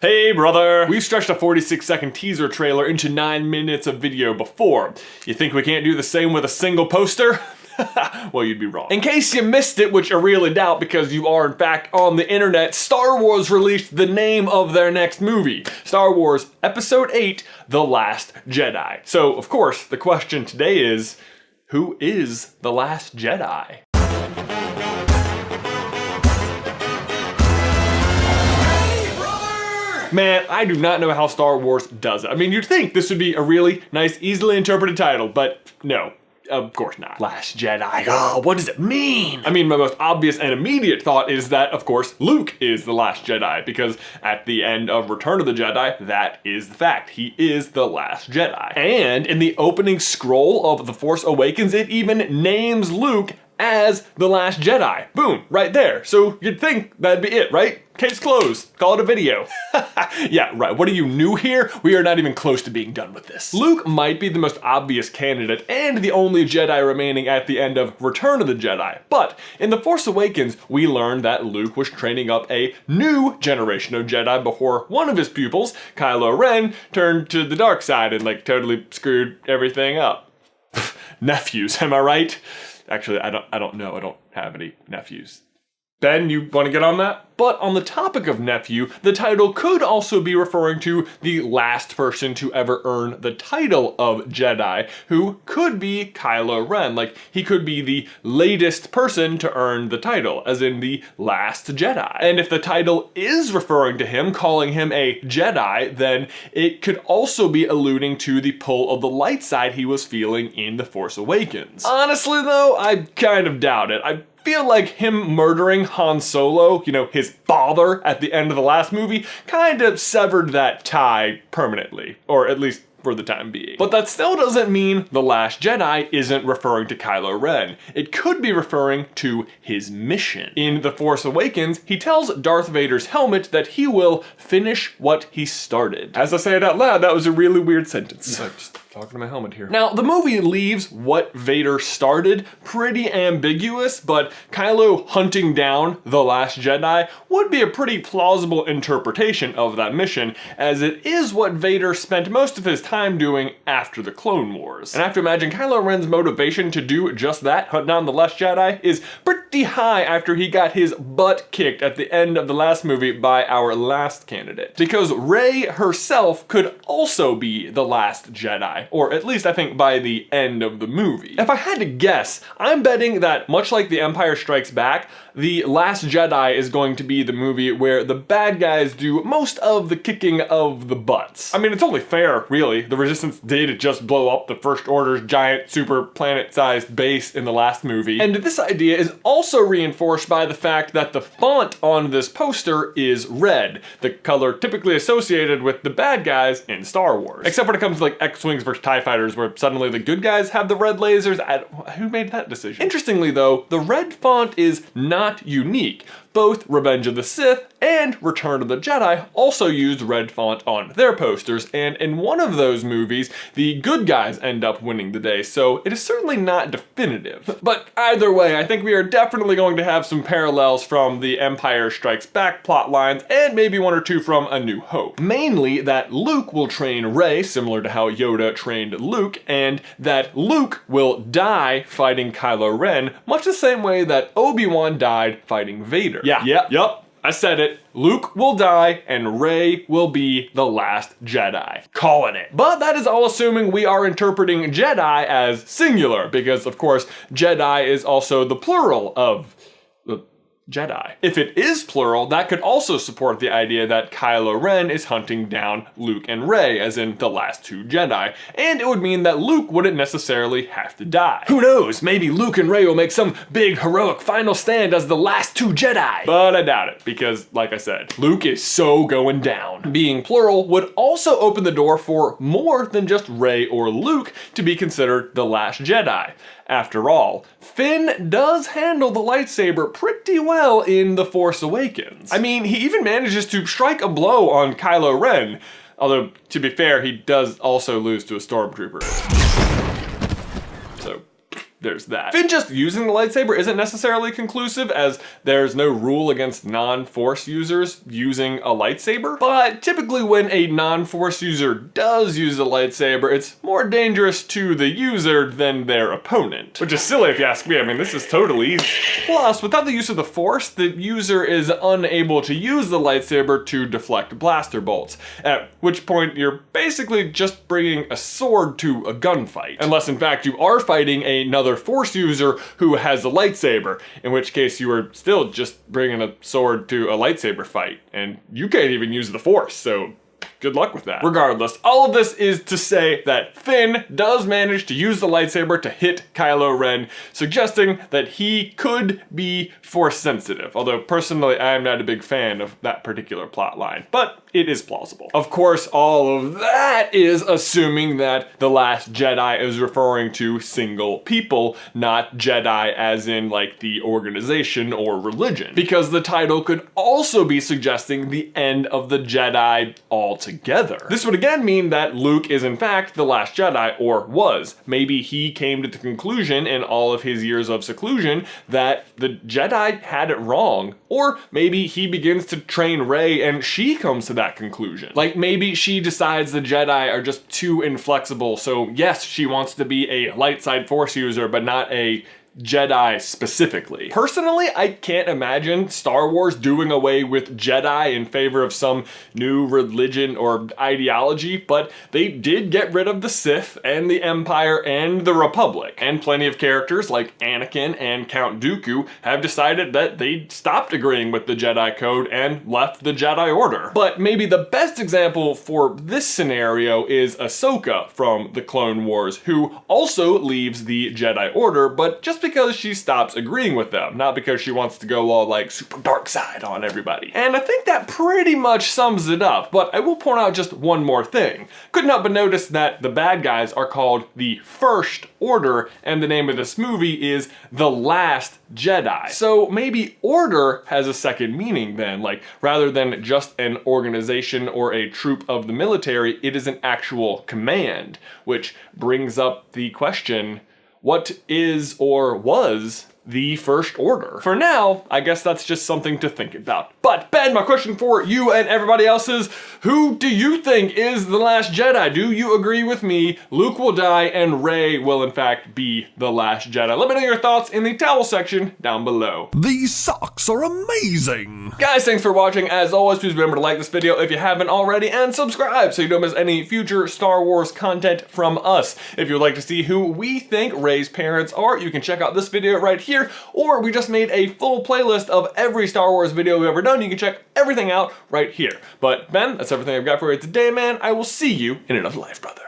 Hey brother! We've stretched a 46-second teaser trailer into 9 minutes of video before. You think we can't do the same with a single poster? Well, you'd be wrong. In case you missed it, which I really doubt because you are in fact on the internet, Star Wars released the name of their next movie. Star Wars Episode VIII, The Last Jedi. So, of course, the question today is, who is the Last Jedi? Man, I do not know how Star Wars does it. I mean, you'd think this would be a really nice, easily interpreted title, but no. Of course not. Last Jedi. Oh, what does it mean? I mean, my most obvious and immediate thought is that, of course, Luke is the Last Jedi, because at the end of Return of the Jedi, that is the fact. He is the Last Jedi. And in the opening scroll of The Force Awakens, it even names Luke as the Last Jedi. Boom, right there. So you'd think that'd be it, right? Case closed. Call it a video. Yeah, right. What are you, new here? We are not even close to being done with this. Luke might be the most obvious candidate and the only Jedi remaining at the end of Return of the Jedi. But in The Force Awakens, we learned that Luke was training up a new generation of Jedi before one of his pupils, Kylo Ren, turned to the dark side and like totally screwed everything up. Nephews, am I right? Actually, I don't know. I don't have any nephews. Ben, you want to get on that? But on the topic of nephew, the title could also be referring to the last person to ever earn the title of Jedi, who could be Kylo Ren. Like, he could be the latest person to earn the title, as in the Last Jedi. And if the title is referring to him, calling him a Jedi, then it could also be alluding to the pull of the light side he was feeling in The Force Awakens. Honestly though, I kind of doubt it. I feel like him murdering Han Solo, you know, his father at the end of the last movie, kind of severed that tie permanently, or at least for the time being. But that still doesn't mean The Last Jedi isn't referring to Kylo Ren. It could be referring to his mission. In The Force Awakens, he tells Darth Vader's helmet that he will finish what he started. As I say it out loud, that was a really weird sentence. I'm just talking to my helmet here. Now, the movie leaves what Vader started pretty ambiguous, but Kylo hunting down the Last Jedi would be a pretty plausible interpretation of that mission, as it is what Vader spent most of his time doing after the Clone Wars. And I have to imagine Kylo Ren's motivation to do just that, hunt down the Last Jedi, is pretty high after he got his butt kicked at the end of the last movie by our last candidate. Because Rey herself could also be the Last Jedi, or at least I think by the end of the movie. If I had to guess, I'm betting that much like The Empire Strikes Back, The Last Jedi is going to be the movie where the bad guys do most of the kicking of the butts. I mean, it's only fair, really. The Resistance did just blow up the First Order's giant super planet-sized base in the last movie. And this idea is also reinforced by the fact that the font on this poster is red, the color typically associated with the bad guys in Star Wars. Except when it comes to like X-Wings versus TIE Fighters, where suddenly the good guys have the red lasers. Who made that decision? Interestingly though, the red font is not unique. Both Revenge of the Sith and Return of the Jedi also used red font on their posters, and in one of those movies, the good guys end up winning the day, so it is certainly not definitive. But either way, I think we are definitely going to have some parallels from the Empire Strikes Back plot lines, and maybe one or two from A New Hope. Mainly that Luke will train Rey, similar to how Yoda trained Luke, and that Luke will die fighting Kylo Ren, much the same way that Obi-Wan died fighting Vader. Yup, I said it. Luke will die and Rey will be the Last Jedi. Calling it. But that is all assuming we are interpreting Jedi as singular, because of course Jedi is also the plural of the Jedi. If it is plural, that could also support the idea that Kylo Ren is hunting down Luke and Rey, as in the last two Jedi, and it would mean that Luke wouldn't necessarily have to die. Who knows, maybe Luke and Rey will make some big heroic final stand as the last two Jedi. But I doubt it, because like I said, Luke is so going down. Being plural would also open the door for more than just Rey or Luke to be considered the Last Jedi. After all, Finn does handle the lightsaber pretty well in The Force Awakens. I mean, he even manages to strike a blow on Kylo Ren, although, to be fair, he does also lose to a stormtrooper. So, there's that. Finn just using the lightsaber isn't necessarily conclusive, as there's no rule against non-Force users using a lightsaber, but typically when a non-Force user does use a lightsaber, it's more dangerous to the user than their opponent. Which is silly if you ask me. I mean, this is totally easy. Plus, without the use of the Force, the user is unable to use the lightsaber to deflect blaster bolts, at which point you're basically just bringing a sword to a gunfight. Unless in fact you are fighting another Force user who has a lightsaber, in which case you are still just bringing a sword to a lightsaber fight, and you can't even use the Force, so good luck with that. Regardless, all of this is to say that Finn does manage to use the lightsaber to hit Kylo Ren, suggesting that he could be Force sensitive. Although personally, I'm not a big fan of that particular plot line, but it is plausible. Of course, all of that is assuming that The Last Jedi is referring to single people, not Jedi as in like the organization or religion. Because the title could also be suggesting the end of the Jedi altogether. This would again mean that Luke is in fact the last Jedi, or was. Maybe he came to the conclusion in all of his years of seclusion that the Jedi had it wrong. Or maybe he begins to train Rey and she comes to that conclusion. Like maybe she decides the Jedi are just too inflexible, so yes, she wants to be a light side Force user, but not a Jedi specifically. Personally, I can't imagine Star Wars doing away with Jedi in favor of some new religion or ideology, but they did get rid of the Sith and the Empire and the Republic. And plenty of characters like Anakin and Count Dooku have decided that they stopped agreeing with the Jedi Code and left the Jedi Order. But maybe the best example for this scenario is Ahsoka from the Clone Wars, who also leaves the Jedi Order, but just because she stops agreeing with them, not because she wants to go all like super dark side on everybody. And I think that pretty much sums it up, but I will point out just one more thing. Couldn't help but notice that the bad guys are called the First Order, and the name of this movie is The Last Jedi. So maybe order has a second meaning then, like rather than just an organization or a troop of the military, it is an actual command, which brings up the question, what is or was the First Order? For now, I guess that's just something to think about. But Ben, my question for you and everybody else is, who do you think is the last Jedi? Do you agree with me? Luke will die and Rey will in fact be the last Jedi. Let me know your thoughts in the towel section down below. These socks are amazing! Guys, thanks for watching. As always, please remember to like this video if you haven't already and subscribe so you don't miss any future Star Wars content from us. If you'd like to see who we think Rey's parents are, you can check out this video right here, or we just made a full playlist of every Star Wars video we've ever done. You can check everything out right here. But Ben, that's everything I've got for you today, man. I will see you in another life, brother.